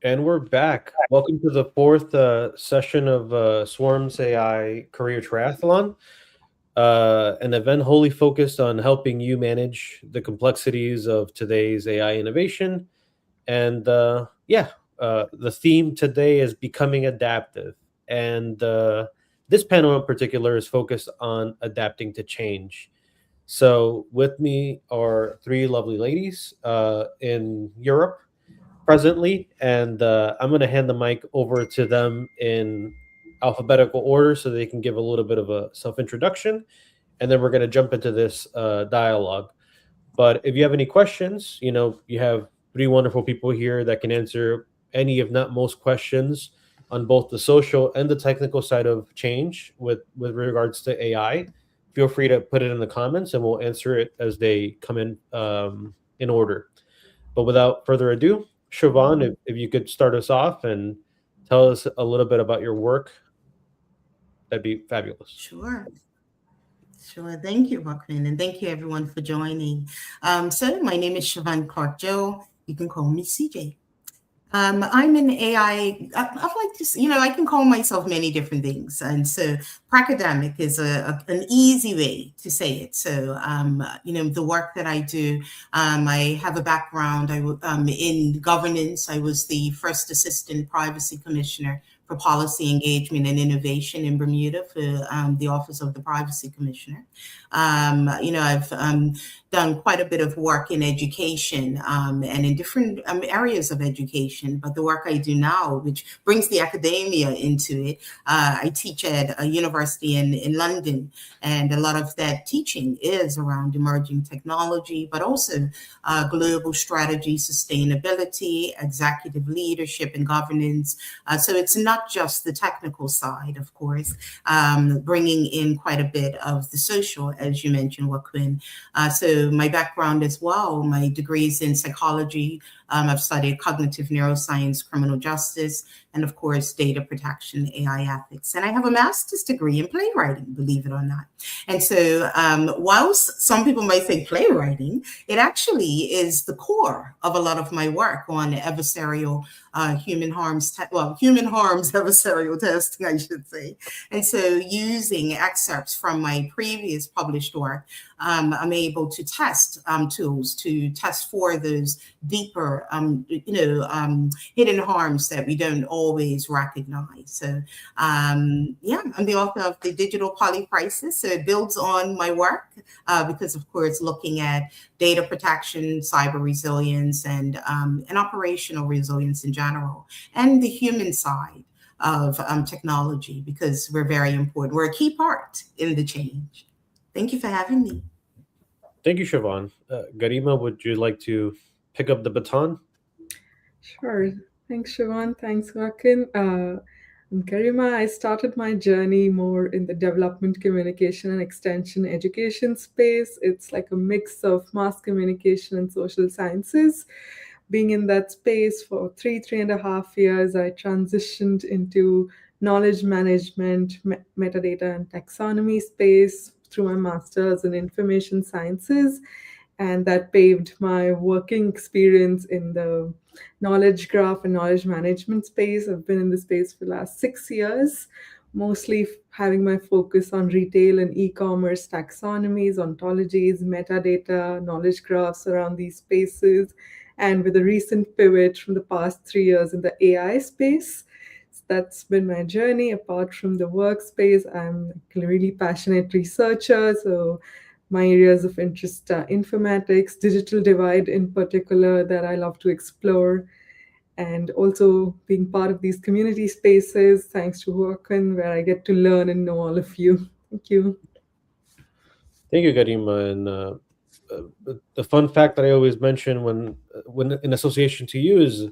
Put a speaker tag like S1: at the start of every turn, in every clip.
S1: And we're back. Welcome to the fourth session of Swarm's AI Career Triathlon, an event wholly focused on helping you manage the complexities of today's AI innovation. And the theme today is becoming adaptive. And this panel in particular is focused on adapting to change. So, with me are three lovely ladies in Europe presently, and I'm going to hand the mic over to them in alphabetical order so they can give a little bit of a self introduction, and then we're going to jump into this dialogue. But if you have any questions, you have three wonderful people here that can answer any, if not most, questions on both the social and the technical side of change with regards to AI. Feel free to put it in the comments, and we'll answer it as they come in order. But without further ado, Siobhan, if you could start us off and tell us a little bit about your work, that'd be fabulous.
S2: Sure. Sure. Thank you, Rockman, and thank you everyone for joining. So my name is Siobhan Clark Joe. You can call me CJ. I'm an I'd like to, I can call myself many different things. And so pracademic is an easy way to say it. So, the work that I do, I have a background in governance. I was the first assistant privacy commissioner for policy engagement and innovation in Bermuda for the Office of the Privacy Commissioner. I've done quite a bit of work in education and in different areas of education. But the work I do now, which brings the academia into it, I teach at a university in London, and a lot of that teaching is around emerging technology, but also global strategy, sustainability, executive leadership, and governance. So it's not just the technical side, of course, bringing in quite a bit of the social, as you mentioned, Joaquin. So my background as well, my degrees in psychology, I've studied cognitive neuroscience, criminal justice, and of course, data protection, AI ethics. And I have a master's degree in playwriting, believe it or not. And so whilst some people might say playwriting, it actually is the core of a lot of my work on adversarial human harms adversarial testing, I should say. And so using excerpts from my previous published work, I'm able to test tools to test for those deeper, hidden harms that we don't always recognize. So, I'm the author of The Digital Polycrisis. So it builds on my work because, of course, looking at data protection, cyber resilience, and operational resilience in general, and the human side of technology, because we're very important. We're a key part in the change. Thank you for having me.
S1: Thank you, Siobhan. Garima, would you like to pick up the baton?
S3: Sure. Thanks, Siobhan. Thanks, Joaquin. I'm Karima. I started my journey more in the development, communication, and extension education space. It's like a mix of mass communication and social sciences. Being in that space for 3.5 years, I transitioned into knowledge management, metadata, and taxonomy space through my master's in information sciences. And that paved my working experience in the knowledge graph and knowledge management space. I've been in the space for the last 6 years, mostly having my focus on retail and e-commerce taxonomies, ontologies, metadata, knowledge graphs around these spaces, and with a recent pivot from the past 3 years in the AI space. So that's been my journey. Apart from the workspace, I'm a really passionate researcher. So my areas of interest are informatics, digital divide in particular, that I love to explore, and also being part of these community spaces, thanks to Joaquin, where I get to learn and know all of you. Thank you.
S1: Thank you, Garima. And the fun fact that I always mention when in association to you is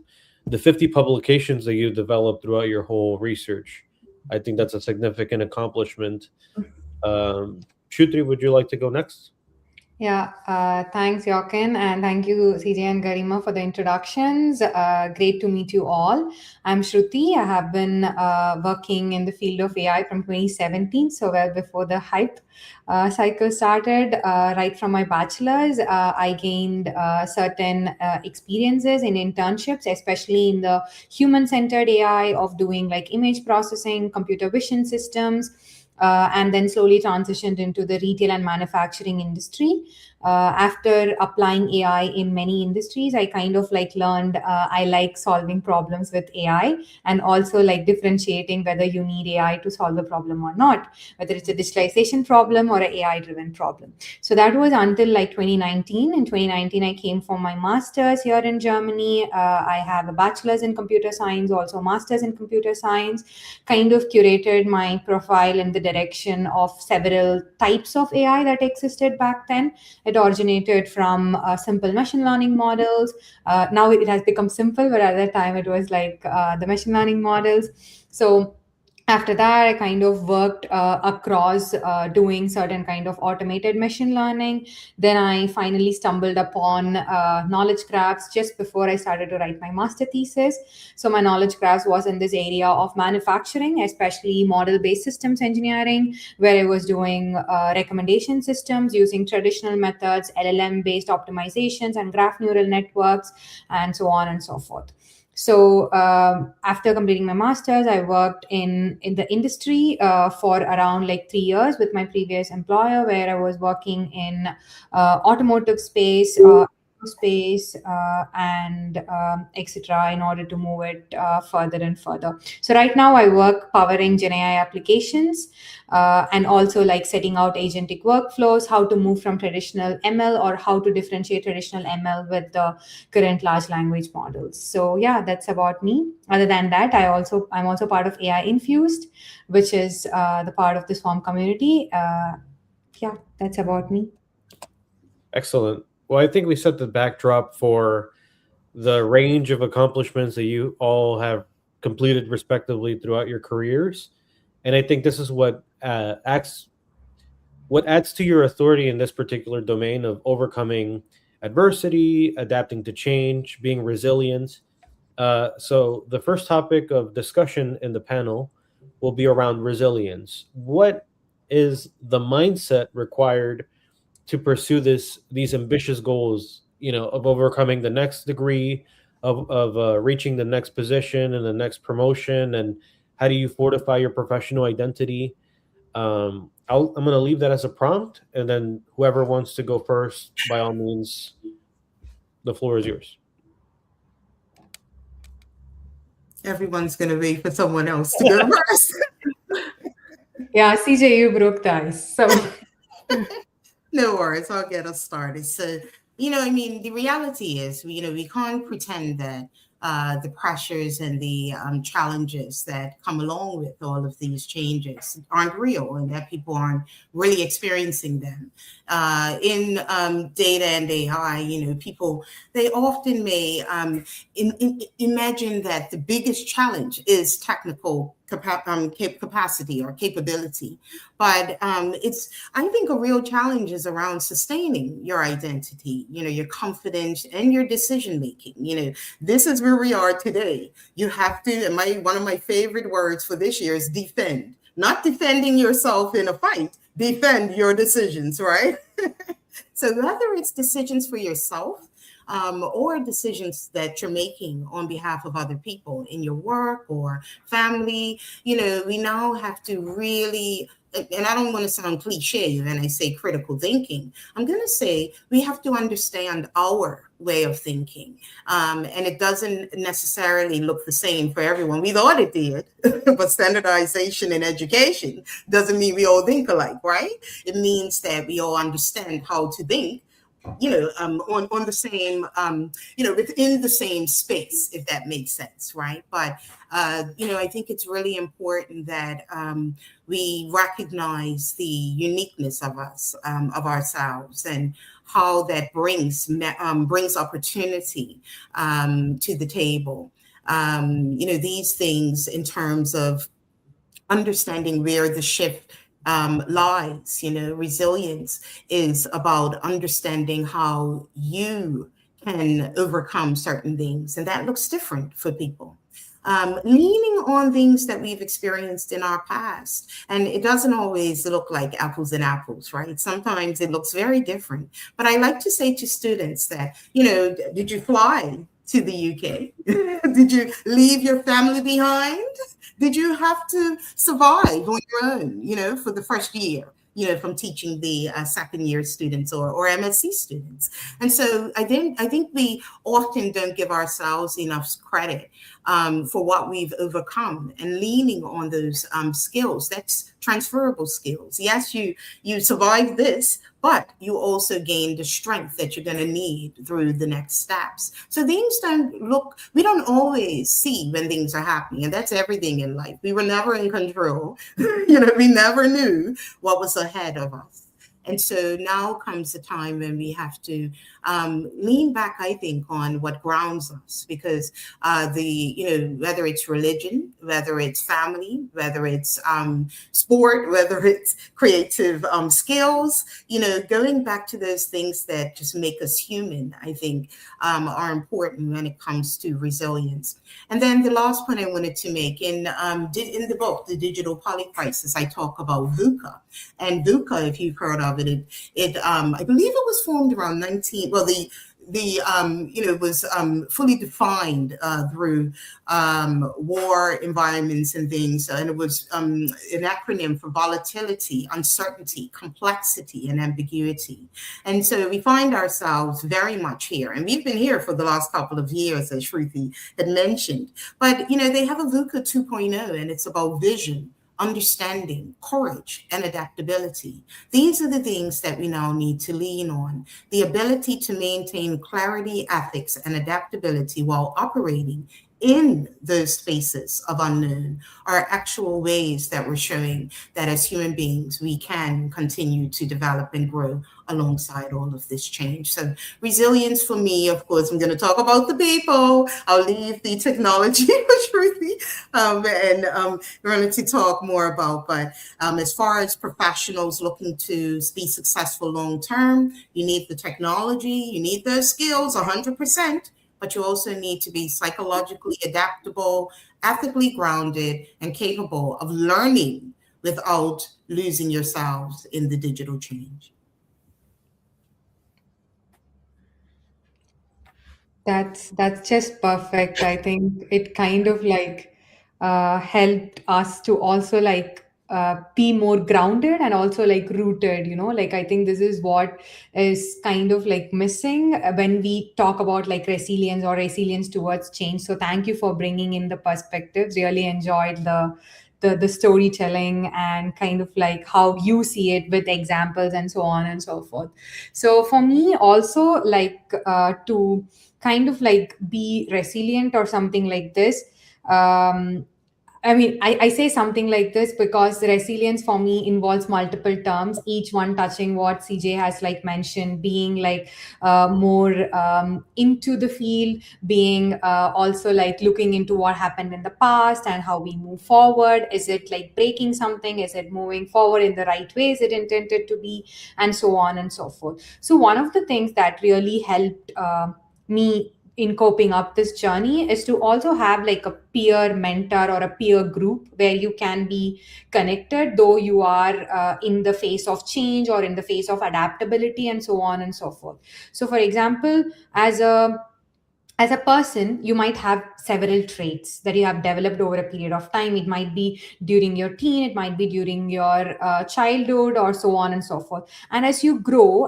S1: the 50 publications that you developed throughout your whole research. I think that's a significant accomplishment. Shutri, would you like to go next?
S4: Yeah, thanks, Jochen, and thank you, CJ and Garima, for the introductions. Great to meet you all. I'm Shruti. I have been working in the field of AI from 2017, so well before the hype cycle started. Right from my bachelor's, I gained certain experiences in internships, especially in the human-centered AI of doing like image processing, computer vision systems, and then slowly transitioned into the retail and manufacturing industry. After applying AI in many industries, I kind of like learned I like solving problems with AI, and also like differentiating whether you need AI to solve the problem or not, whether it's a digitalization problem or an AI driven problem. So that was until like 2019. In 2019, I came for my master's here in Germany. I have a bachelor's in computer science, also a master's in computer science, kind of curated my profile in the direction of several types of AI that existed back then. It originated from simple machine learning models. Now it has become simple, but at that time it was like the machine learning models. So after that, I kind of worked across doing certain kind of automated machine learning. Then I finally stumbled upon knowledge graphs just before I started to write my master thesis. So my knowledge graphs was in this area of manufacturing, especially model-based systems engineering, where I was doing recommendation systems using traditional methods, LLM-based optimizations, and graph neural networks, and so on and so forth. So after completing my master's, I worked in the industry for around like 3 years with my previous employer, where I was working in automotive space, and etc. in order to move it further and further. So right now I work powering Gen AI applications, and also like setting out agentic workflows, how to move from traditional ML, or how to differentiate traditional ML with the current large language models. So yeah, that's about me. Other than that, I'm also part of AI Infused, which is the part of the Swarm community. Yeah, that's about me.
S1: Excellent. Well, I think we set the backdrop for the range of accomplishments that you all have completed respectively throughout your careers, and I think this is what adds to your authority in this particular domain of overcoming adversity, adapting to change, being resilient. So the first topic of discussion in the panel will be around resilience. What is the mindset required to pursue these ambitious goals, of overcoming the next degree, of reaching the next position and the next promotion, and how do you fortify your professional identity? I'm going to leave that as a prompt, and then whoever wants to go first, by all means, the floor is yours.
S2: Everyone's going to wait for someone else to go first.
S4: Yeah, CJ, you broke the ice. So
S2: No worries, I'll get us started. So, the reality is, we can't pretend that the pressures and the challenges that come along with all of these changes aren't real, and that people aren't really experiencing them. In data and AI, people, they often may imagine that the biggest challenge is technical capacity or capability. But I think a real challenge is around sustaining your identity, your confidence and your decision making. This is where we are today. You have to, and one of my favorite words for this year is defend. Not defending yourself in a fight, defend your decisions, right? So whether it's decisions for yourself, or decisions that you're making on behalf of other people in your work or family, we now have to really, and I don't want to sound cliche when I say critical thinking, I'm going to say we have to understand our way of thinking. And it doesn't necessarily look the same for everyone. We thought it did, but standardization in education doesn't mean we all think alike, right? It means that we all understand how to think, on the same, within the same space, if that makes sense, right? But, I think it's really important that we recognize the uniqueness of us, of ourselves, and how that brings opportunity to the table. These things in terms of understanding where the shift lies. Resilience is about understanding how you can overcome certain things, and that looks different for people. Leaning on things that we've experienced in our past. And it doesn't always look like apples and apples, right? Sometimes it looks very different. But I like to say to students that, did you fly to the UK? Did you leave your family behind? Did you have to survive on your own, for the first year? From teaching the second year students or MSc students. And so I think we often don't give ourselves enough credit for what we've overcome, and leaning on those skills. That's transferable skills. Yes, you survived this, but you also gain the strength that you're going to need through the next steps. So things we don't always see when things are happening, and that's everything in life. We were never in control. We never knew what was ahead of us. And so now comes the time when we have to lean back, I think, on what grounds us, because whether it's religion, whether it's family, whether it's sport, whether it's creative skills, going back to those things that just make us human, I think, are important when it comes to resilience. And then the last point I wanted to make, in the book, The Digital Polycrisis, I talk about VUCA. And VUCA, if you've heard of it, I believe it was formed around was fully defined through war environments and things. And it was an acronym for volatility, uncertainty, complexity, and ambiguity. And so we find ourselves very much here. And we've been here for the last couple of years, as Shruti had mentioned. But, they have a VUCA 2.0, and it's about vision, understanding, courage, and adaptability. These are the things that we now need to lean on. The ability to maintain clarity, ethics, and adaptability while operating in those spaces of unknown are actual ways that we're showing that as human beings, we can continue to develop and grow alongside all of this change. So resilience for me, of course, I'm going to talk about the people. I'll leave the technology for Shruti and going to talk more about. But as far as professionals looking to be successful long-term, you need the technology, you need those skills 100%. But you also need to be psychologically adaptable, ethically grounded, and capable of learning without losing yourselves in the digital change.
S4: That's just perfect. I think it kind of helped us to also be more grounded and also rooted, I think this is what is kind of missing when we talk about resilience or resilience towards change. So thank you for bringing in the perspectives. Really enjoyed the storytelling and kind of how you see it with examples and so on and so forth. So for me also to kind of be resilient or something like this, I say something like this because resilience for me involves multiple terms, each one touching what CJ has mentioned, being more into the field, being also looking into what happened in the past and how we move forward. Is it breaking something? Is it moving forward in the right way? Is it intended to be? And so on and so forth. So one of the things that really helped me in coping up this journey is to also have a peer mentor or a peer group where you can be connected, though you are in the face of change or in the face of adaptability and so on and so forth. So for example, as a person, you might have several traits that you have developed over a period of time. It might be during your teen, it might be during your childhood, or so on and so forth. And as you grow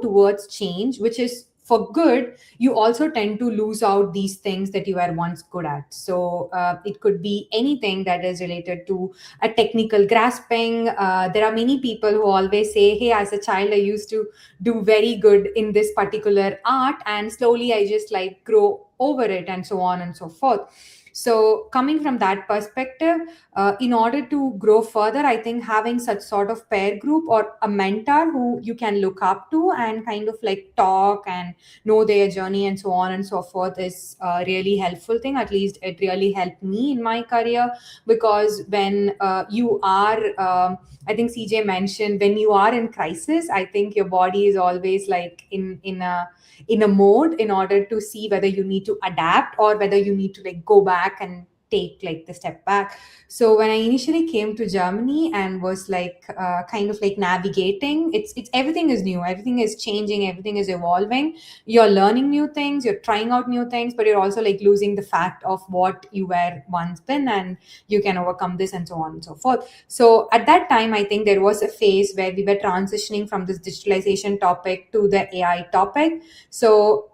S4: towards change, which is for good, you also tend to lose out these things that you were once good at. So it could be anything that is related to a technical grasping. There are many people who always say, hey, as a child, I used to do very good in this particular art, and slowly I just grow over it, and so on and so forth. So coming from that perspective, in order to grow further, I think having such sort of peer group or a mentor who you can look up to and kind of like talk and know their journey and so on and so forth is a really helpful thing. At least it really helped me in my career, because when you are I think CJ mentioned, when you are in crisis, I think your body is always like in a mode in order to see whether you need to adapt or whether you need to like go back and take like the step back. So when I initially came to Germany and was like kind of like navigating, it's everything is new, everything is changing, everything is evolving. You're learning new things, you're trying out new things, but you're also like losing the fact of what you were once been, and you can overcome this and so on and so forth. So at that time, I think there was a phase where we were transitioning from this digitalization topic to the AI topic. So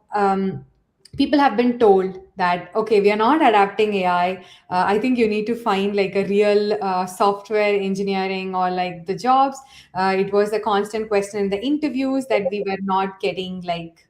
S4: people have been told that, okay, we are not adapting AI. I think you need to find like a real software engineering or like the jobs. It was a constant question in the interviews that we were not getting like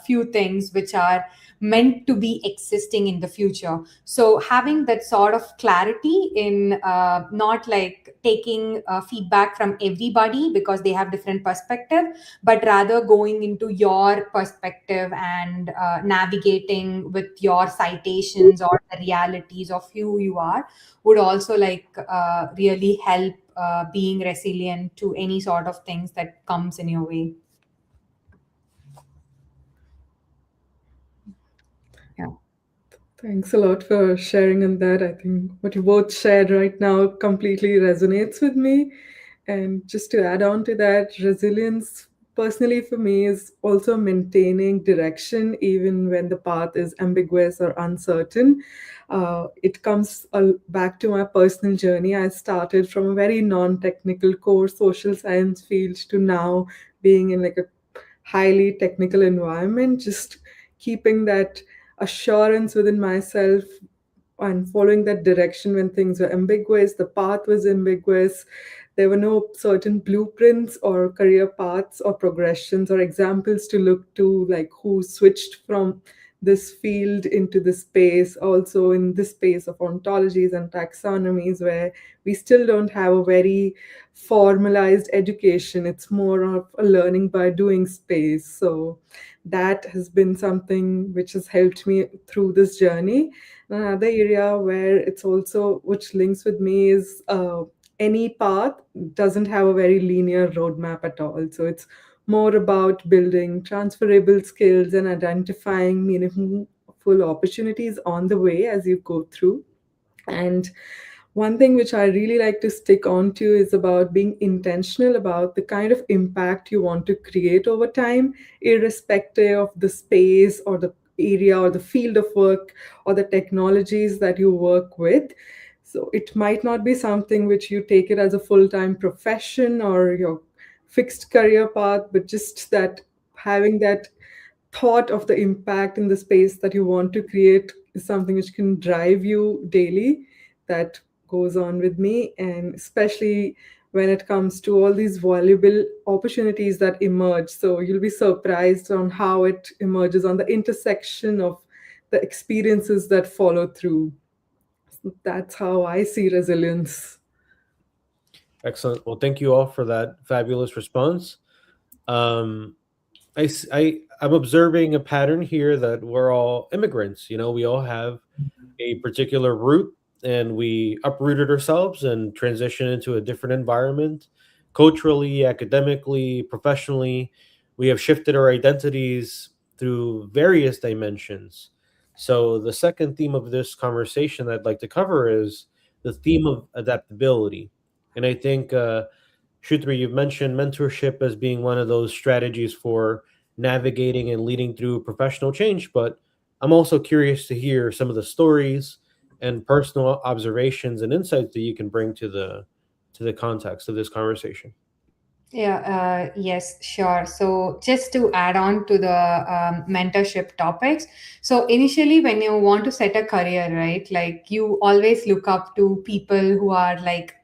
S4: few things which are meant to be existing in the future. So having that sort of clarity in not like taking feedback from everybody because they have different perspective, but rather going into your perspective and navigating with your citations or the realities of who you are would also like really help being resilient to any sort of things that comes in your way. Yeah.
S3: Thanks a lot for sharing on that. I think what you both shared right now completely resonates with me. And just to add on to that, resilience personally for me is also maintaining direction even when the path is ambiguous or uncertain. It comes back to my personal journey. I started from a very non-technical core social science field to now being in like a highly technical environment, just keeping that assurance within myself and following that direction when things were ambiguous, the path was ambiguous. There were no certain blueprints or career paths or progressions or examples to look to, like who switched from this field into this space, also in this space of ontologies and taxonomies, where we still don't have a very formalized education. It's more of a learning by doing space. So that has been something which has helped me through this journey. Another area where it's also, which links with me, is any path doesn't have a very linear roadmap at all. So it's more about building transferable skills and identifying meaningful opportunities on the way as you go through. And one thing which I really like to stick on to is about being intentional about the kind of impact you want to create over time, irrespective of the space or the area or the field of work or the technologies that you work with. So it might not be something which you take it as a full-time profession or your fixed career path, but just that having that thought of the impact in the space that you want to create is something which can drive you daily. That goes on with me, and especially when it comes to all these valuable opportunities that emerge. So you'll be surprised on how it emerges on the intersection of the experiences that follow through. So that's how I see resilience.
S1: Excellent. Well, thank you all for that fabulous response. I'm observing a pattern here that we're all immigrants. You know, we all have a particular route, and we uprooted ourselves and transitioned into a different environment, culturally, academically, professionally. We have shifted our identities through various dimensions. So the second theme of this conversation I'd like to cover is the theme of adaptability. And I think, Shutri, you've mentioned mentorship as being one of those strategies for navigating and leading through professional change, but I'm also curious to hear some of the stories and personal observations and insights that you can bring to the context of this conversation.
S4: Yeah, yes, sure. So just to add on to the mentorship topics. So initially, when you want to set a career, right, like you always look up to people who are like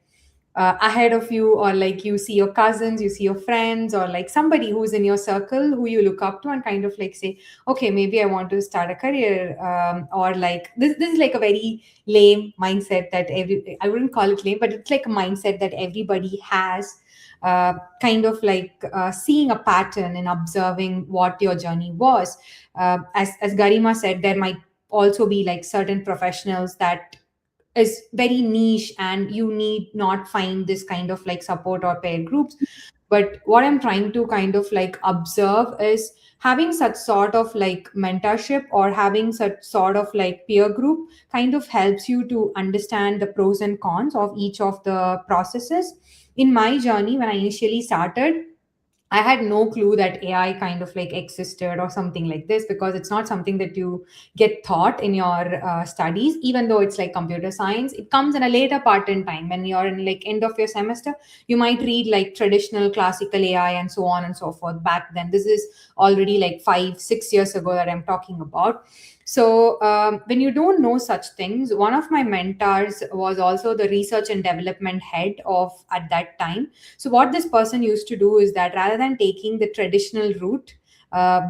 S4: ahead of you, or like you see your cousins, you see your friends, or like somebody who's in your circle who you look up to, and kind of like say, okay, maybe I want to start a career, or like this is like a very lame mindset that I wouldn't call it lame, but it's like a mindset that everybody has, kind of like seeing a pattern and observing what your journey was. As Garima said, there might also be like certain professionals that is very niche, and you need not find this kind of like support or peer groups. But what I'm trying to kind of like observe is having such sort of like mentorship or having such sort of like peer group kind of helps you to understand the pros and cons of each of the processes. In my journey, when I initially started, I had no clue that AI kind of like existed or something like this, because it's not something that you get taught in your studies. Even though it's like computer science, it comes in a later part in time when you're in like end of your semester. You might read like traditional classical AI and so on and so forth. Back then, this is already like 5 6 years ago that I'm talking about. So when you don't know such things, one of my mentors was also the research and development head of at that time. So what this person used to do is that rather than taking the traditional route,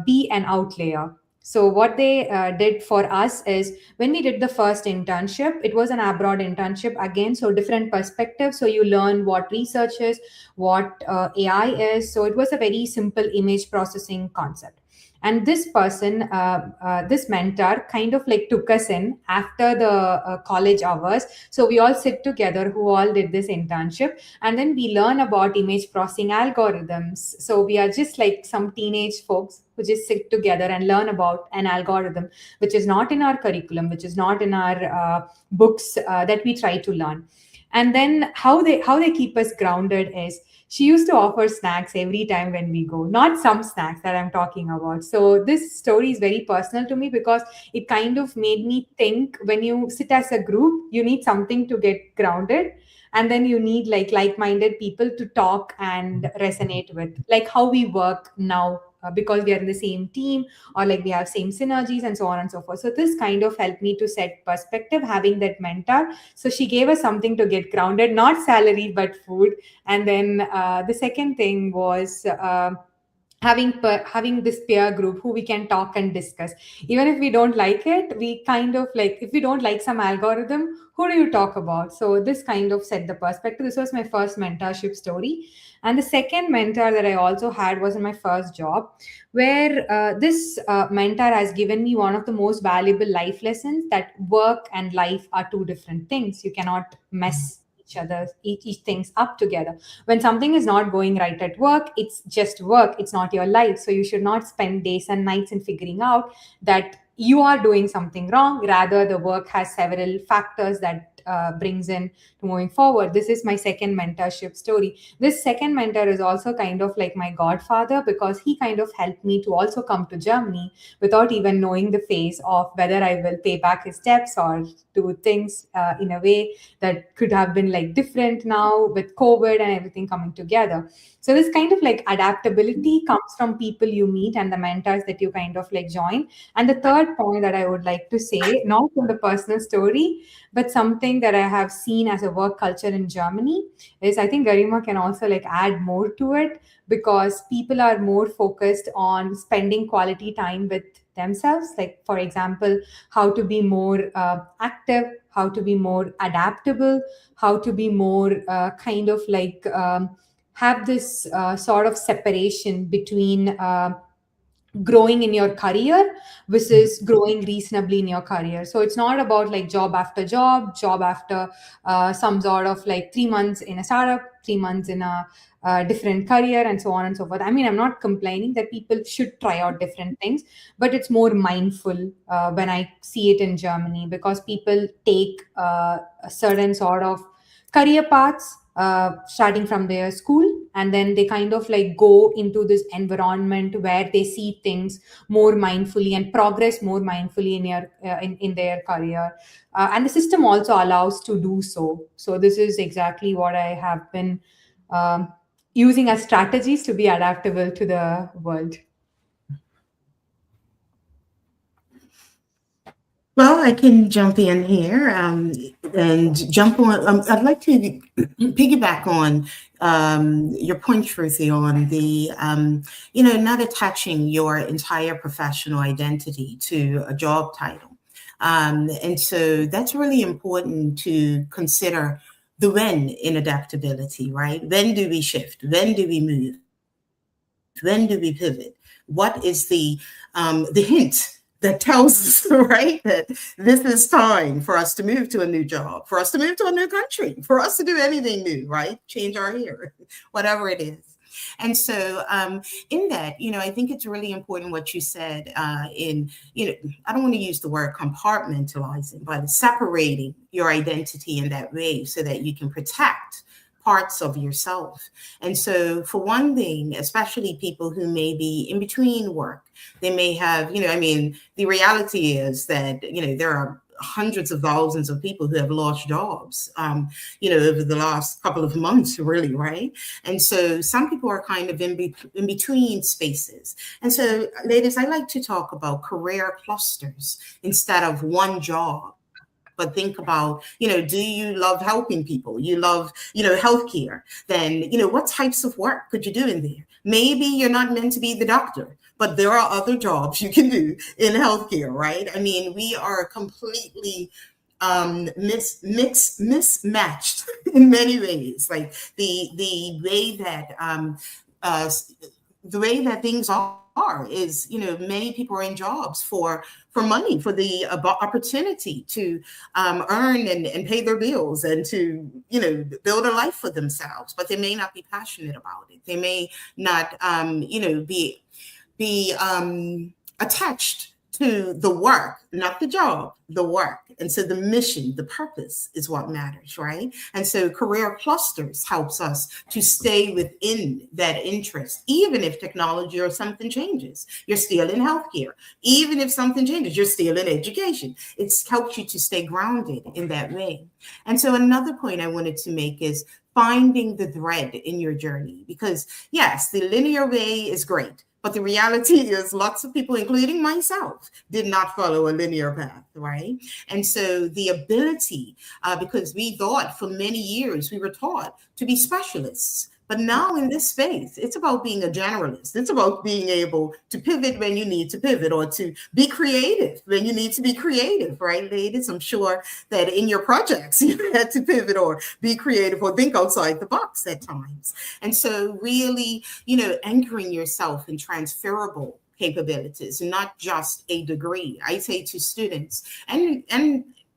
S4: be an outlier. So what they did for us is, when we did the first internship, it was an abroad internship again, so different perspective. So you learn what research is, what AI is. So it was a very simple image processing concept. And this person, this mentor, kind of like took us in after the college hours. So we all sit together who all did this internship, and then we learn about image processing algorithms. So we are just like some teenage folks who just sit together and learn about an algorithm which is not in our curriculum, which is not in our books, that we try to learn. And then how they keep us grounded is, she used to offer snacks every time when we go, not some snacks that I'm talking about. So this story is very personal to me, because it kind of made me think, when you sit as a group, you need something to get grounded, and then you need like-minded people to talk and resonate with, like how we work now, because we are in the same team, or like we have same synergies and so on and so forth. So this kind of helped me to set perspective, having that mentor. So she gave us something to get grounded, not salary but food. And then the second thing was having this peer group who we can talk and discuss. Even if we don't like it, we kind of like, if we don't like some algorithm, who do you talk about? So this kind of set the perspective. This was my first mentorship story. And the second mentor that I also had was in my first job, where this mentor has given me one of the most valuable life lessons, that work and life are two different things. You cannot mess each things up together. When something is not going right at work, it's just work, it's not your life. So you should not spend days and nights in figuring out that you are doing something wrong. Rather, the work has several factors that brings in to moving forward. This is my second mentorship story. This second mentor is also kind of like my godfather, because he kind of helped me to also come to Germany without even knowing the phase of whether I will pay back his debts or do things in a way that could have been like different now with COVID and everything coming together. So this kind of like adaptability comes from people you meet and the mentors that you kind of like join. And the third point that I would like to say, not from the personal story, but something that I have seen as a work culture in Germany, is, I think Garima can also like add more to it, because people are more focused on spending quality time with themselves. Like, for example, how to be more active, how to be more adaptable, how to be more kind of like have this sort of separation between growing in your career versus growing reasonably in your career. So it's not about like job after job after some sort of like 3 months in a startup, 3 months in a different career, and so on and so forth. I mean, I'm not complaining that people should try out different things, but it's more mindful when I see it in Germany, because people take a certain sort of career paths starting from their school, and then they kind of like go into this environment where they see things more mindfully and progress more mindfully in their career, and the system also allows to do so. So this is exactly what I have been um, using as strategies to be adaptable to the world.
S2: Well, I can jump in here and jump on. I'd like to piggyback on your point, Shruti, on the, not attaching your entire professional identity to a job title. And so that's really important to consider the when in adaptability, right? When do we shift? When do we move? When do we pivot? What is the hint that tells us, right, that this is time for us to move to a new job, for us to move to a new country, for us to do anything new, right? Change our hair, whatever it is. And so in that, I think it's really important what you said I don't want to use the word compartmentalizing, but separating your identity in that way so that you can protect parts of yourself. And so for one thing, especially people who may be in between work, they may have, the reality is that, there are hundreds of thousands of people who have lost jobs, over the last couple of months, really, right? And so some people are kind of in between spaces. And so, ladies, I like to talk about career clusters instead of one job. But think about, do you love helping people? You love, healthcare. Then, what types of work could you do in there? Maybe you're not meant to be the doctor, but there are other jobs you can do in healthcare, right? I mean, we are completely mismatched in many ways. Like the way that things are is, many people are in jobs for money, for the opportunity to earn and pay their bills and to, build a life for themselves, but they may not be passionate about it. They may not, be attached to the work, not the job, the work. And so the mission, the purpose is what matters, right? And so career clusters helps us to stay within that interest, even if technology or something changes. You're still in healthcare. Even if something changes, you're still in education. It helps you to stay grounded in that way. And so another point I wanted to make is finding the thread in your journey, because yes, the linear way is great. But the reality is lots of people, including myself, did not follow a linear path, right? And so the ability, because we thought for many years, we were taught to be specialists. But now in this space, it's about being a generalist. It's about being able to pivot when you need to pivot, or to be creative when you need to be creative, right, ladies? I'm sure that in your projects, you had to pivot or be creative or think outside the box at times. And so really, anchoring yourself in transferable capabilities, not just a degree. I say to students, and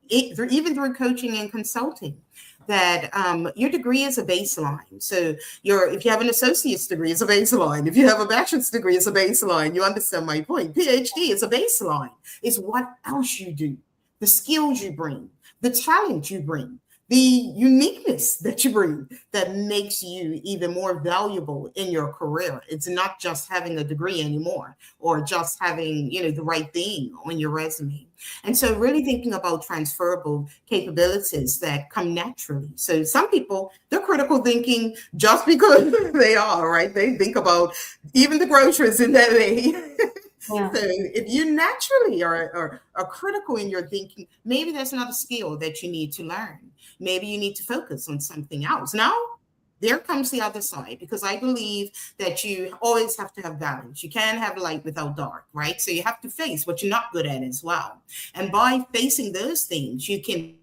S2: even through coaching and consulting, that your degree is a baseline. So if you have an associate's degree, it's a baseline. If you have a bachelor's degree, it's a baseline. You understand my point. PhD is a baseline. It's what else you do, the skills you bring, the talent you bring, the uniqueness that you bring that makes you even more valuable in your career. It's not just having a degree anymore, or just having, the right thing on your resume. And so really thinking about transferable capabilities that come naturally. So some people, they're critical thinking just because they are, right? They think about even the groceries in that way. Yeah. So if you naturally are critical in your thinking, maybe that's not a skill that you need to learn. Maybe you need to focus on something else. Now, there comes the other side, because I believe that you always have to have balance. You can't have light without dark, right? So you have to face what you're not good at as well. And by facing those things, you can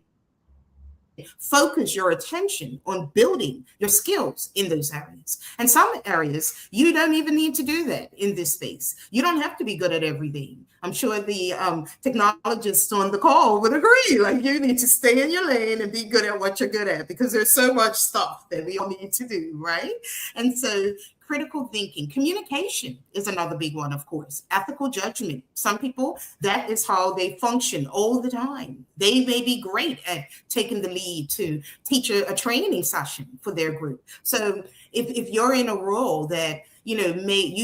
S2: focus your attention on building your skills in those areas. And some areas, you don't even need to do that in this space. You don't have to be good at everything. I'm sure the technologists on the call would agree. Like, you need to stay in your lane and be good at what you're good at, because there's so much stuff that we all need to do, right? And so critical thinking, communication is another big one, of course. Ethical judgment. Some people, that is how they function all the time. They may be great at taking the lead to teach a training session for their group. So if you're in a role that, you may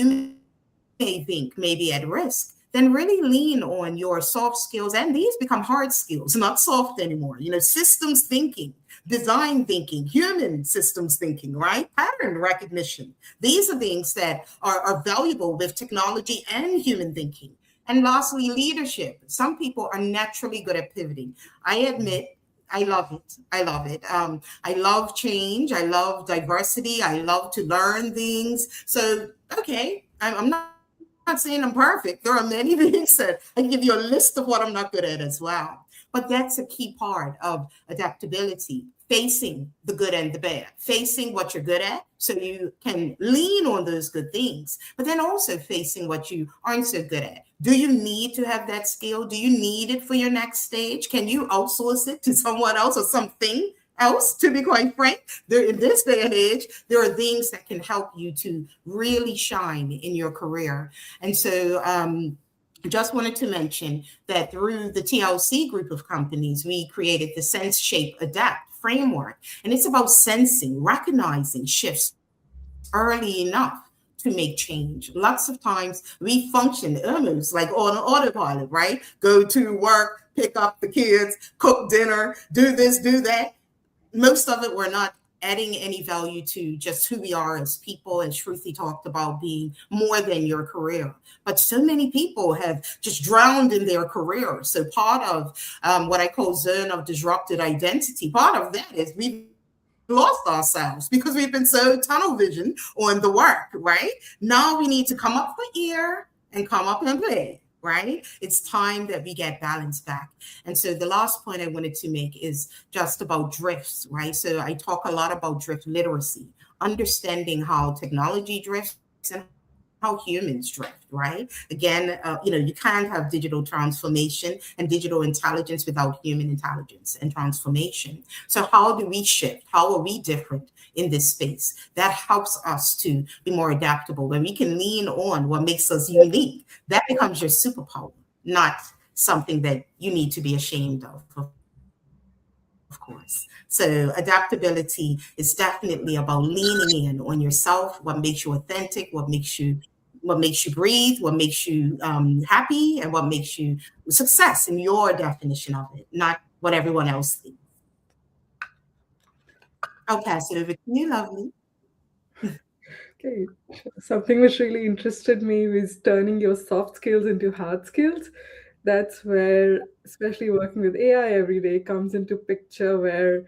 S2: think may be at risk, then really lean on your soft skills. And these become hard skills, not soft anymore. Systems thinking, design thinking, human systems thinking, right? Pattern recognition. These are things that are valuable with technology and human thinking. And lastly, leadership. Some people are naturally good at pivoting. I admit, I love it. I love it. I love change. I love diversity. I love to learn things. So, okay, I'm not saying I'm perfect. There are many things that I can give you a list of what I'm not good at as well. But that's a key part of adaptability, facing the good and the bad, facing what you're good at so you can lean on those good things, but then also facing what you aren't so good at. Do you need to have that skill? Do you need it for your next stage? Can you outsource it to someone else or something else? To be quite frank, there in this day and age, there are things that can help you to really shine in your career. And so just wanted to mention that through the TLC group of companies, we created the Sense, Shape, Adapt framework. And it's about sensing, recognizing shifts early enough to make change. Lots of times we function almost like on autopilot, right? Go to work, pick up the kids, cook dinner, do this, do that. Most of it, we're not adding any value to just who we are as people, as Shruti talked about being more than your career. But so many people have just drowned in their career. So part of what I call zone of disrupted identity, part of that is we've lost ourselves because we've been so tunnel vision on the work, right? Now we need to come up for air and come up and play. Right? It's time that we get balance back. And so the last point I wanted to make is just about drifts, right? So I talk a lot about drift literacy, understanding how technology drifts and how humans drift, right? Again, you can't have digital transformation and digital intelligence without human intelligence and transformation. So how do we shift? How are we different in this space? That helps us to be more adaptable. When we can lean on what makes us unique, that becomes your superpower, not something that you need to be ashamed of course. So adaptability is definitely about leaning in on yourself, what makes you authentic, what makes you breathe, what makes you happy, and what makes you success in your definition of it, not what everyone else thinks. I'll pass it over to you, lovely.
S3: Okay, something which really interested me was turning your soft skills into hard skills. That's where, especially working with AI every day, comes into picture where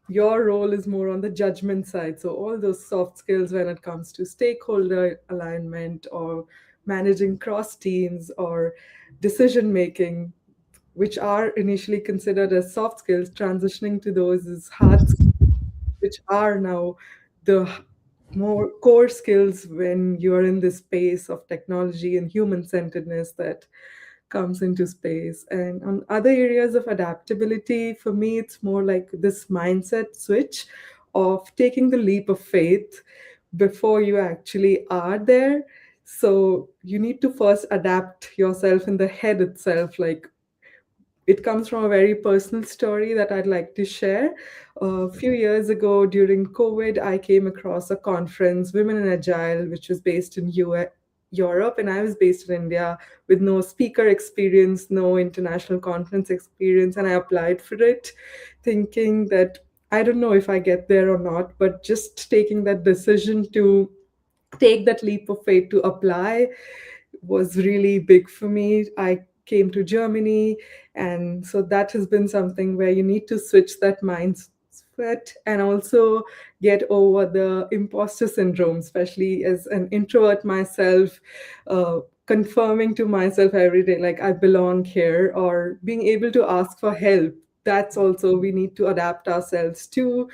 S3: your role is more on the judgment side. So all those soft skills when it comes to stakeholder alignment or managing cross teams or decision making, which are initially considered as soft skills, transitioning to those as hard skills, which are now the more core skills when you're in this space of technology and human centeredness that comes into space. And on other areas of adaptability, for me, it's more like this mindset switch of taking the leap of faith before you actually are there. So you need to first adapt yourself in the head itself. Like, it comes from a very personal story that I'd like to share. A few years ago during COVID, I came across a conference, Women in Agile, which was based in Europe, and I was based in India with no speaker experience, no international conference experience. And I applied for it thinking that I don't know if I get there or not, but just taking that decision to take that leap of faith to apply was really big for me. I came to Germany, and so that has been something where you need to switch that mindset and also get over the imposter syndrome, especially as an introvert myself, confirming to myself every day, like I belong here, or being able to ask for help. That's also, we need to adapt ourselves to.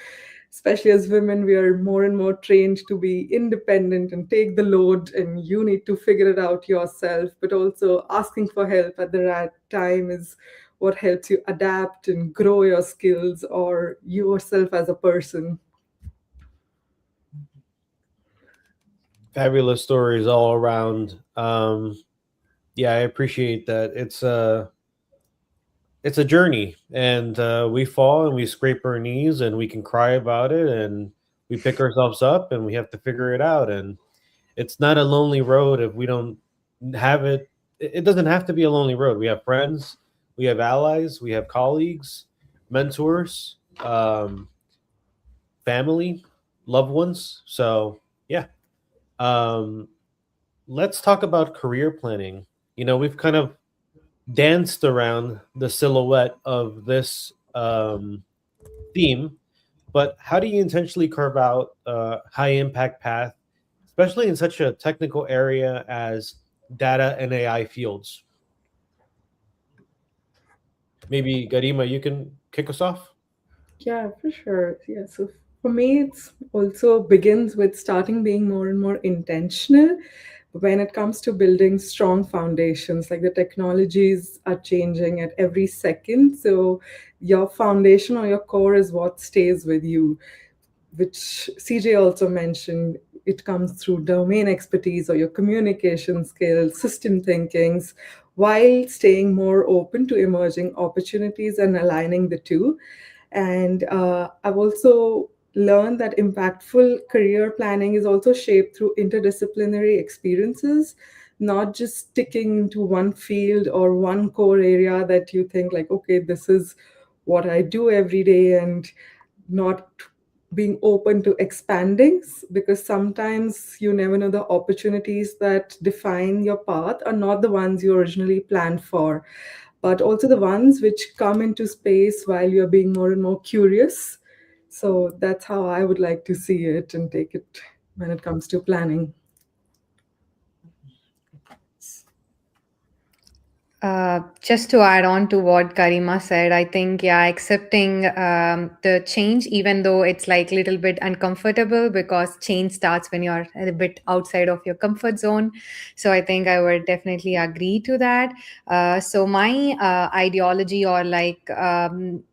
S3: Especially as women, we are more and more trained to be independent and take the load, and you need to figure it out yourself. But also asking for help at the right time is what helps you adapt and grow your skills or yourself as a person.
S1: Fabulous stories all around. Yeah, I appreciate that. It's a journey, and we fall and we scrape our knees and we can cry about it and we pick ourselves up and we have to figure it out. And it's not a lonely road if we don't have it. It doesn't have to be a lonely road. We have friends, we have allies, we have colleagues, mentors, family, loved ones. So yeah. Let's talk about career planning. we've kind of danced around the silhouette of this theme, but how do you intentionally carve out a high impact path, especially in such a technical area as data and AI fields? Maybe Garima, you can kick us off.
S3: Yeah, for sure. Yeah, so for me, it's also begins with starting being more and more intentional when it comes to building strong foundations. Like the technologies are changing at every second, so your foundation or your core is what stays with you, which CJ also mentioned. It comes through domain expertise or your communication skills, system thinkings, while staying more open to emerging opportunities and aligning the two. And I've also learned that impactful career planning is also shaped through interdisciplinary experiences, not just sticking to one field or one core area that you think like, okay, this is what I do every day, and not being open to expanding, because sometimes you never know, the opportunities that define your path are not the ones you originally planned for, but also the ones which come into space while you're being more and more curious. So that's how I would like to see it and take it when it comes to planning.
S4: Just to add on to what Karima said, I think, yeah, accepting the change, even though it's like a little bit uncomfortable, because change starts when you're a bit outside of your comfort zone. So I think I would definitely agree to that. So my ideology, or like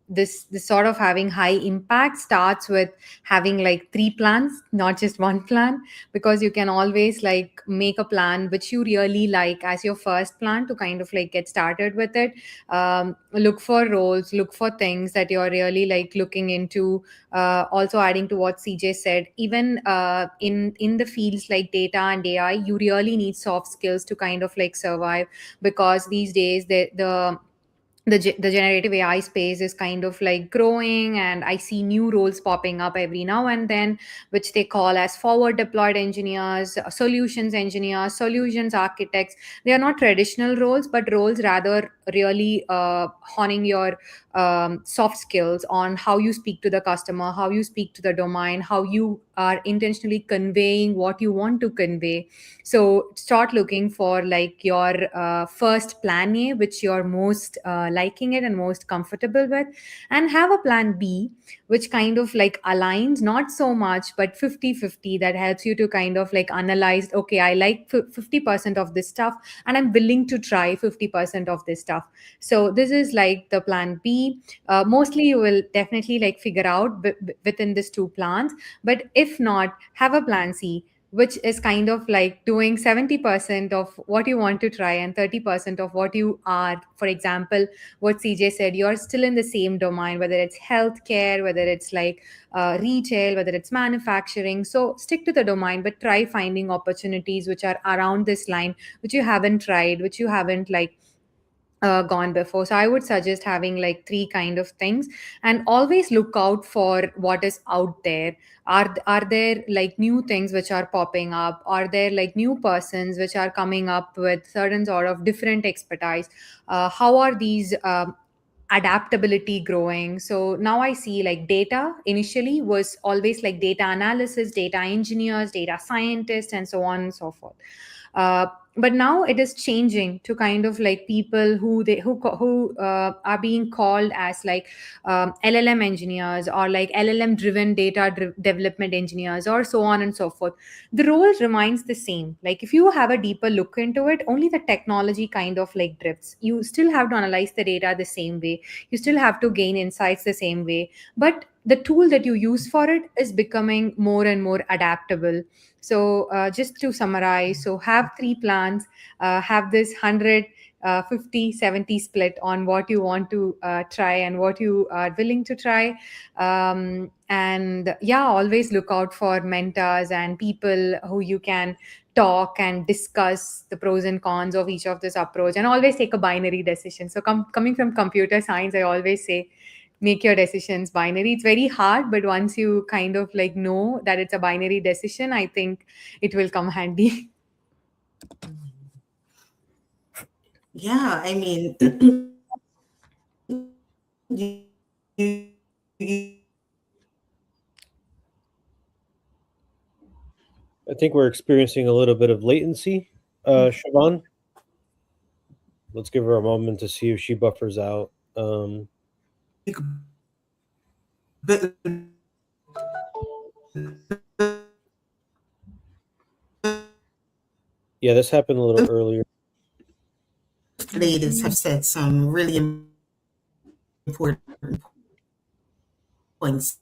S4: this sort of having high impact, starts with having like 3 plans, not just one plan, because you can always like make a plan which you really like as your first plan to kind of like get started with it. Look for roles, look for things that you're really like looking into. Also adding to what CJ said, even in the fields like data and AI, you really need soft skills to kind of like survive, because these days the generative AI space is kind of like growing, and I see new roles popping up every now and then, which they call as forward deployed engineers, solutions engineers, solutions architects. They are not traditional roles, but roles rather really honing your soft skills on how you speak to the customer, how you speak to the domain, how you are intentionally conveying what you want to convey. So start looking for like your first plan A, which you're most liking it and most comfortable with, and have a plan B, which kind of like aligns not so much, but 50-50, that helps you to kind of like analyze, okay, I like 50% of this stuff, and I'm willing to try 50% of this stuff. So this is like the plan B. Mostly you will definitely like figure out within these 2 plans, but if not, have a plan C, which is kind of like doing 70% of what you want to try and 30% of what you are. For example, what CJ said, you're still in the same domain, whether it's healthcare, whether it's like retail, whether it's manufacturing. So stick to the domain, but try finding opportunities which are around this line, which you haven't tried, which you haven't like gone before. So I would suggest having like 3 kind of things, and always look out for what is out there. Are there like new things which are popping up? Are there like new persons which are coming up with certain sort of different expertise? How are these adaptability growing? So now I see like data initially was always like data analysis, data engineers, data scientists, and so on and so forth. But now it is changing to kind of like people who are being called as like LLM engineers, or like LLM driven development engineers, or so on and so forth. The role remains the same. Like if you have a deeper look into it, only the technology kind of like drifts. You still have to analyze the data the same way, you still have to gain insights the same way, but the tool that you use for it is becoming more and more adaptable. So just to summarize, so have 3 plans, have this 100 50-70 split on what you want to try and what you are willing to try. And yeah, always look out for mentors and people who you can talk and discuss the pros and cons of each of this approach, and always take a binary decision. So coming from computer science, I always say make your decisions binary. It's very hard, but once you kind of like know that it's a binary decision, I think it will come handy.
S2: Yeah, I mean, you, you,
S1: I think we're experiencing a little bit of latency. Siobhan, let's give her a moment to see if she buffers out.
S2: but
S1: Yeah, this happened a little earlier.
S2: ladies have said some really important points.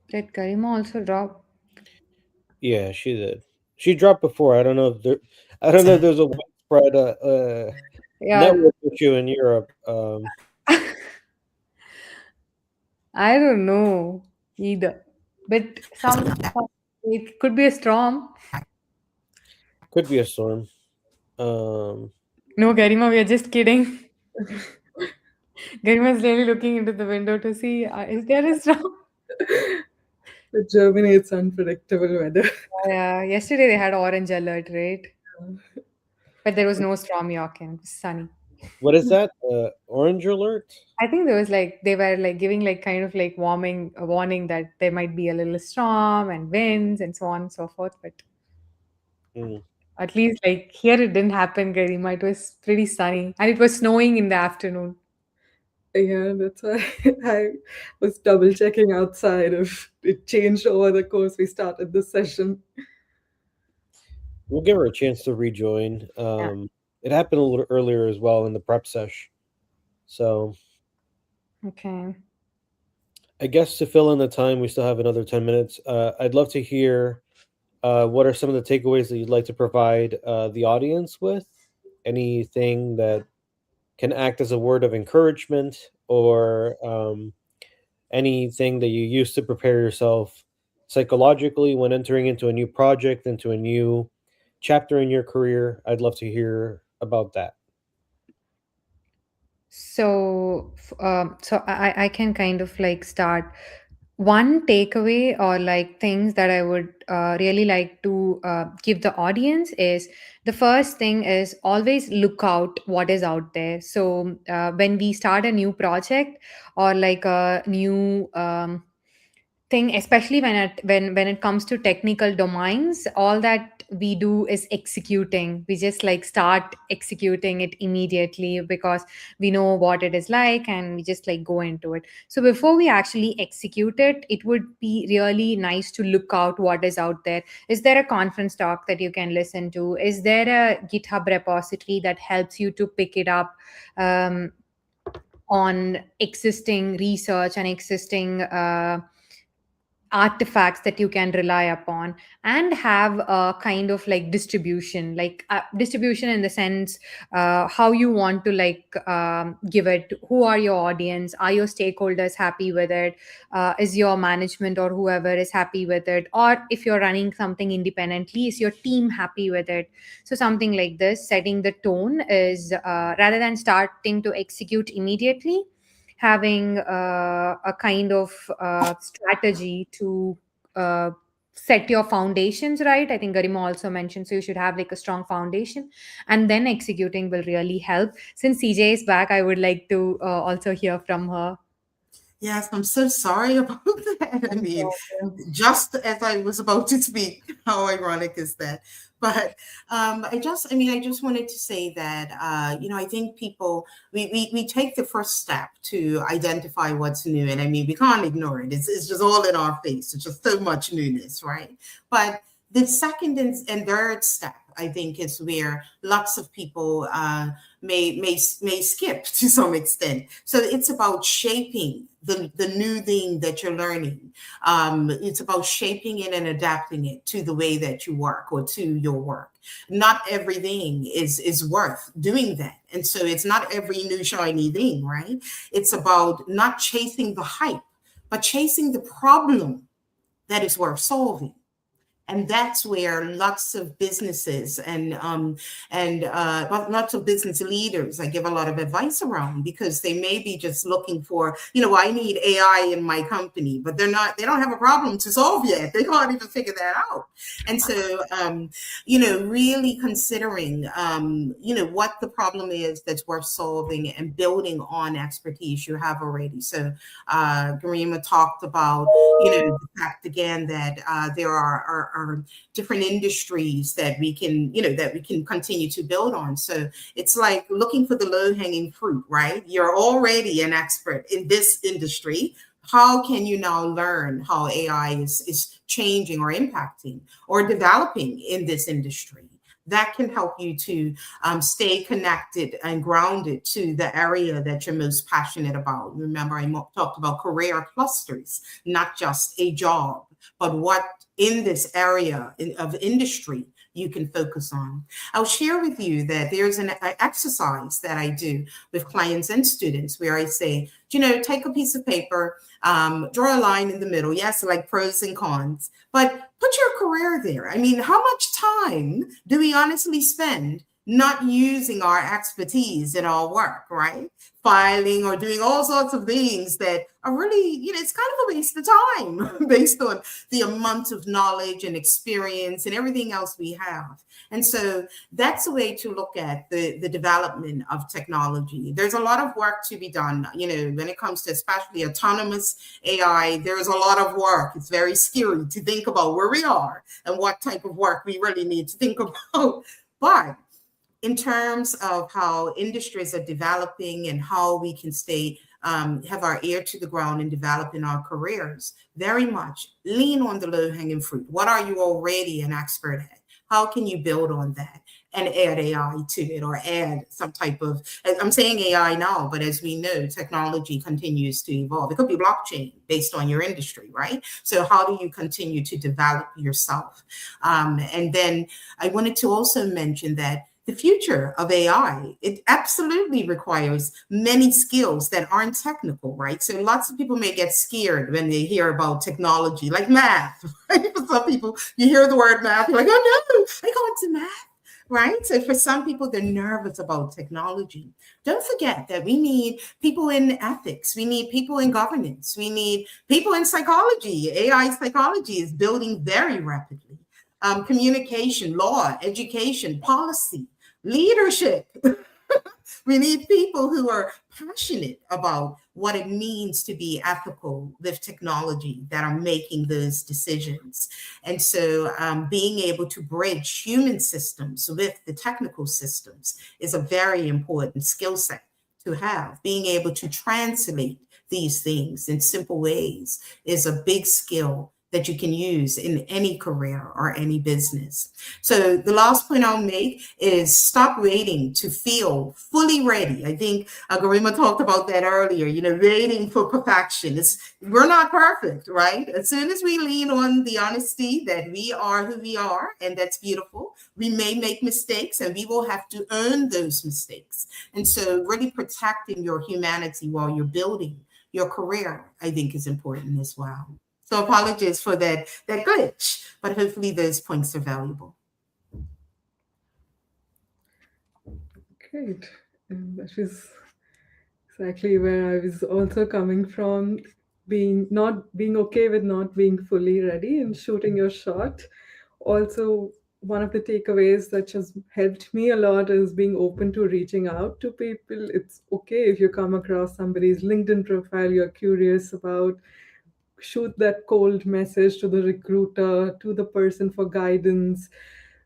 S4: Did Garima also drop?
S1: Yeah, she did. She dropped before. I don't know if there. I don't know if there's a widespread
S4: Yeah,
S1: network issue in Europe.
S4: I don't know either. But it could be a storm.
S1: Could be a storm. Um,
S4: No, Garima, we are just kidding. Garima's really looking into the window to see is there a storm?
S3: Germany, it's unpredictable weather.
S4: Yeah, yesterday they had orange alert, right? But there was no storm, Yorkin. It was sunny.
S1: what is that? Orange alert?
S4: I think there was like they were like giving like kind of like warming a warning that there might be a little storm and winds and so on and so forth. But
S1: Mm.
S4: at least like here it didn't happen, Garima. It was pretty sunny and it was snowing in the afternoon.
S3: Yeah, that's why I was double checking outside if it changed over the course we started this session.
S1: We'll give her a chance to rejoin. It happened a little earlier as well in the prep sesh. So
S4: Okay.
S1: I guess to fill in the time, we still have another 10 minutes. I'd love to hear what are some of the takeaways that you'd like to provide the audience with? Anything that can act as a word of encouragement or anything that you use to prepare yourself psychologically when entering into a new project, into a new chapter in your career? I'd love to hear about that.
S4: So I can kind of like start one takeaway or like things that I would really like to give the audience is the first thing is always look out what is out there. So when we start a new project or like a new thing, especially when it comes to technical domains, all that we do is executing. We just like start executing it immediately because we know what it is like and we just like go into it. So before we actually execute it, it would be really nice to look out what is out there. Is there a conference talk that you can listen to? Is there a GitHub repository that helps you to pick it up on existing research and existing artifacts that you can rely upon, and have a kind of like distribution in the sense how you want to like give it, who are your audience, are your stakeholders happy with it, is your management or whoever is happy with it, or if you're running something independently, is your team happy with it. So something like this, setting the tone is rather than starting to execute immediately, having a kind of strategy to uh, set your foundations right. I think Garima also mentioned, so you should have like a strong foundation, and then executing will really help. Since CJ is back, I would like to also hear from her.
S2: Yes, I'm so sorry about that. I mean, just as I was about to speak, how ironic is that? But I just wanted to say that, I think people, we take the first step to identify what's new. And I mean, we can't ignore it. It's just all in our face. It's just so much newness, right? But the second and third step, I think, is where lots of people may skip to some extent. So it's about shaping the new thing that you're learning. It's about shaping it and adapting it to the way that you work or to your work. Not everything is worth doing that. And so it's not every new shiny thing, right? It's about not chasing the hype, but chasing the problem that is worth solving. And that's where lots of businesses and lots of business leaders I give a lot of advice around, because they may be just looking for, I need AI in my company, but they don't have a problem to solve yet. They can't even figure that out. And so, really considering, what the problem is that's worth solving and building on expertise you have already. So Garima talked about, the fact again that there are different industries that we can, that we can continue to build on. So it's like looking for the low-hanging fruit, right? You're already an expert in this industry. How can you now learn how AI is changing or impacting or developing in this industry? That can help you to stay connected and grounded to the area that you're most passionate about. Remember, I talked about career clusters, not just a job, but what in this area of industry you can focus on. I'll share with you that there's an exercise that I do with clients and students where I say, take a piece of paper, draw a line in the middle. Yes, like pros and cons, but put your career there. I mean, how much time do we honestly spend not using our expertise in our work, right? Filing or doing all sorts of things that are really, it's kind of a waste of time based on the amount of knowledge and experience and everything else we have. And so that's a way to look at the development of technology. There's a lot of work to be done, when it comes to especially autonomous AI, there's a lot of work. It's very scary to think about where we are and what type of work we really need to think about. But in terms of how industries are developing and how we can stay, have our ear to the ground and develop in our careers, very much lean on the low-hanging fruit. What are you already an expert at? How can you build on that and add AI to it, or add some type of, I'm saying AI now, but as we know, technology continues to evolve. It could be blockchain based on your industry, right? So how do you continue to develop yourself? And then I wanted to also mention that the future of AI, it absolutely requires many skills that aren't technical, right? So lots of people may get scared when they hear about technology, like math, right? For some people, you hear the word math, you're like, oh no, I can't do math, right? So for some people, they're nervous about technology. Don't forget that we need people in ethics. We need people in governance. We need people in psychology. AI psychology is building very rapidly. Communication, law, education, policy, leadership. We need people who are passionate about what it means to be ethical with technology, that are making those decisions. And so being able to bridge human systems with the technical systems is a very important skill set to have. Being able to translate these things in simple ways is a big skill that you can use in any career or any business. So the last point I'll make is stop waiting to feel fully ready. I think Garima talked about that earlier, waiting for perfection. We're not perfect, right? As soon as we lean on the honesty that we are who we are, and that's beautiful, we may make mistakes and we will have to earn those mistakes. And so really protecting your humanity while you're building your career, I think, is important as well. So apologies for that glitch, but hopefully those points are valuable.
S3: Great. And that is exactly where I was also coming from, not being okay with not being fully ready and shooting your shot. Also, one of the takeaways that has helped me a lot is being open to reaching out to people. It's okay if you come across somebody's LinkedIn profile you're curious about, shoot that cold message to the recruiter, to the person for guidance.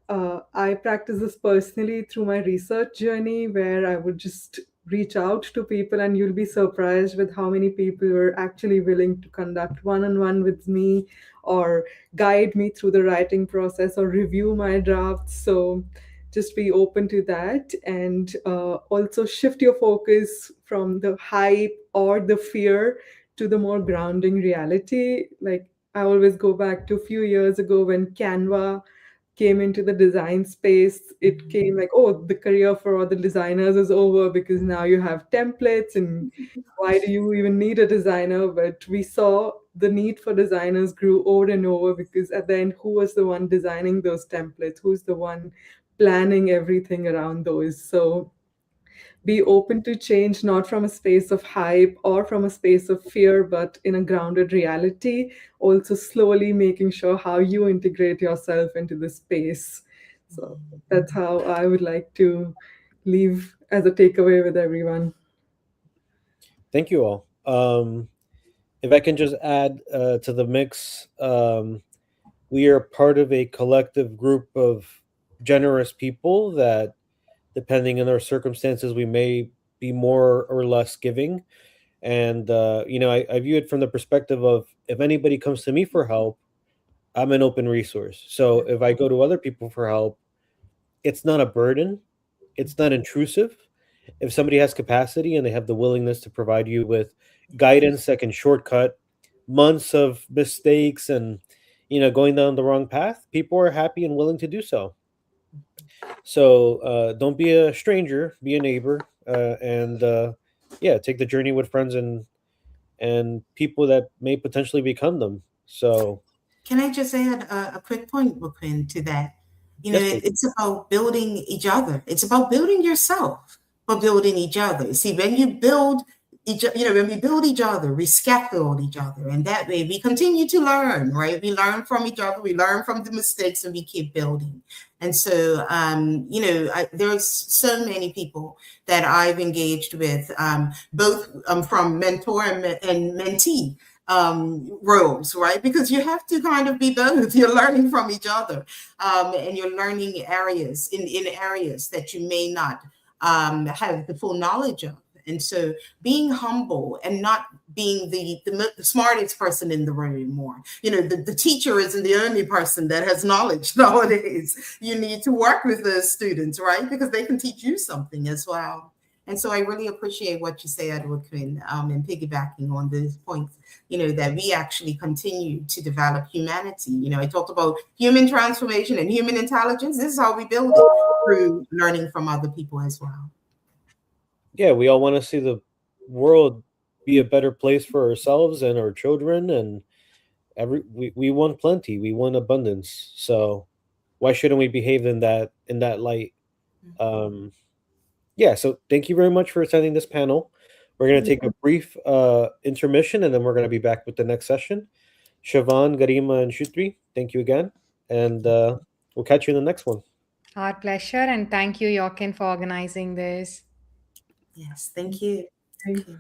S3: I practice this personally through my research journey, where I would just reach out to people, and you'll be surprised with how many people were actually willing to conduct one-on-one with me, or guide me through the writing process, or review my drafts. So just be open to that, and also shift your focus from the hype or the fear to the more grounding reality. Like, I always go back to a few years ago when Canva came into the design space. It came like, oh, the career for all the designers is over because now you have templates, and why do you even need a designer? But we saw the need for designers grew over and over, because at the end, who was the one designing those templates? Who's the one planning everything around those? So be open to change, not from a space of hype or from a space of fear, but in a grounded reality, also slowly making sure how you integrate yourself into the space. So that's how I would like to leave as a takeaway with everyone.
S1: Thank you all. If I can just add to the mix, we are part of a collective group of generous people that, depending on our circumstances, we may be more or less giving. And, I view it from the perspective of, if anybody comes to me for help, I'm an open resource. So if I go to other people for help, it's not a burden, it's not intrusive. If somebody has capacity and they have the willingness to provide you with guidance that can shortcut months of mistakes and going down the wrong path, people are happy and willing to do so. So don't be a stranger, be a neighbor, and take the journey with friends and people that may potentially become them. So
S2: Can I just add a quick point, Joaquin, to that?
S1: Yes, please.
S2: It's about building each other. It's about building yourself, but building each other. See, when you build when we build each other, we scaffold each other, and that way we continue to learn, right? We learn from each other, we learn from the mistakes, and we keep building. And so, there's so many people that I've engaged with, both from mentor and mentee roles, right? Because you have to kind of be both. You're learning from each other, and you're learning areas in areas that you may not have the full knowledge of. And so being humble and not being the smartest person in the room more. The teacher isn't the only person that has knowledge nowadays. You need to work with those students, right? Because they can teach you something as well. And so I really appreciate what you say, Joaquin, and piggybacking on those points, that we actually continue to develop humanity. I talked about human transformation and human intelligence. This is how we build it, through learning from other people as well.
S1: Yeah, we all want to see the world be a better place for ourselves and our children, and we want plenty, we want abundance. So why shouldn't we behave in that light? So thank you very much for attending this panel. We're going to take a brief intermission, and then we're going to be back with the next session. Siobhan, Garima, and Shutri, thank you again, and we'll catch you in the next one.
S4: Our pleasure, and thank you, Jochen, for organizing this.
S2: Yes, thank you.
S3: Thank you.